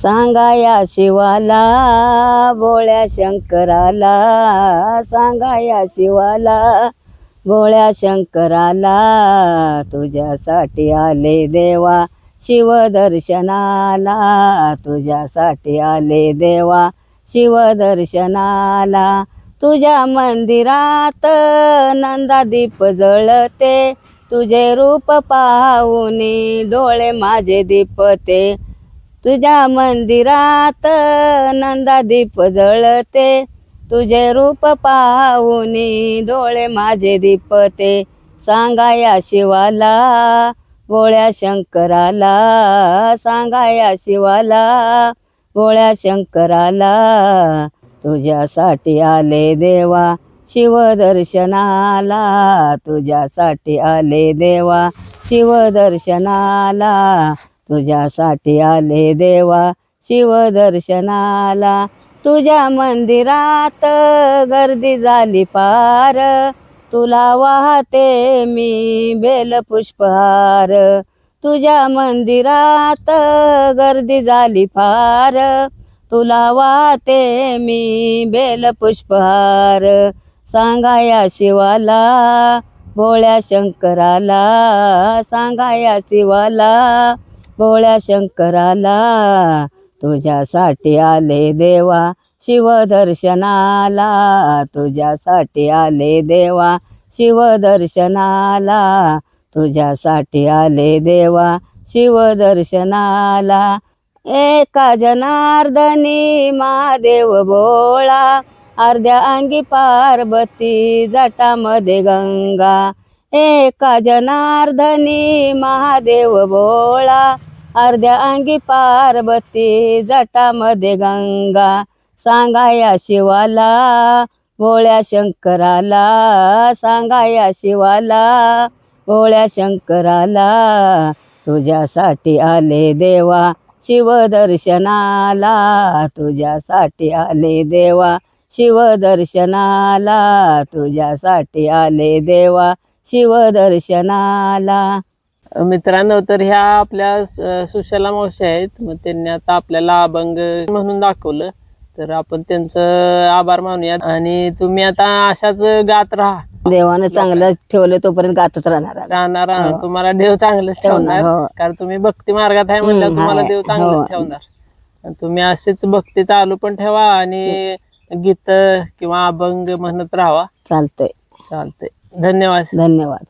सांगा या शिवाला भोळ्या शंकराला, सांगा या शिवाला भोळ्या शंकराला, तुझ्यासाठी आले देवा शिवदर्शनाला, तुझ्यासाठी आले देवा शिवदर्शनाला. तुझ्या मंदिरात नंदादीप जळते, तुझे रूप पाहुनी डोळे माझे दीपते. तुझ्या मंदिरात नंदादीप जळते, तुझे रूप पाहुनी डोळे माझे दीपते. सांगा या शिवाला भोळ्या शंकराला, सांगा या शिवाला भोळ्या शंकराला, तुझ्यासाठी आले देवा शिवदर्शनाला, तुझ्यासाठी आले देवा शिवदर्शनाला, तुझ्यासाठी आले देवा शिवदर्शनाला. तुझ्या मंदिरात गर्दी झाली पार, तुला वाहते मी बेलपुष्पहार. तुझ्या मंदिरात गर्दी झाली फार, तुला वाहते मी बेलपुष्पहार. सांगा या शिवाला भोळ्या शंकराला, सांगा या शिवाला भोळ्या शंकराला, तुझ्यासाठी आले देवा शिवदर्शनाला, तुझ्यासाठी आले देवा शिवदर्शनाला, तुझ्यासाठी आले देवा शिवदर्शनाला. एका जनार्दनी महादेव भोळा, अर्ध्या अंगी पार्वती जटामध्ये गंगा. एका जनार्दनी महादेव भोळा, अर्ध्या अंगी पार्वती जटामध्ये गंगा. सांगा या शिवाला भोळ्या शंकराला, सांगा या शिवाला भोळ्या शंकराला, तुझ्यासाठी आले देवा शिवदर्शनाला, तुझ्यासाठी आले देवा शिवदर्शनाला, तुझ्यासाठी आले देवा शिवदर्शनाला. मित्रांनो, तर ह्या आपल्या सुशला मावशी आहेत. मग त्यांनी आता आपल्याला अभंग म्हणून दाखवलं, तर आपण त्यांचं आभार मानूया. आणि तुम्ही आता अशाच गात राहा, देवानं चांगलं ठेवलं तोपर्यंत गातच राहणार. तुम्हाला देव चांगलंच ठेवणार, कारण तुम्ही भक्ती मार्गात आहे म्हणलं तुम्हाला देव चांगलंच ठेवणार. तुम्ही असेच भक्ती चालू पण ठेवा आणि गीत किंवा अभंग म्हणत राहावा. चालतंय. चालतंय. धन्यवाद. धन्यवाद.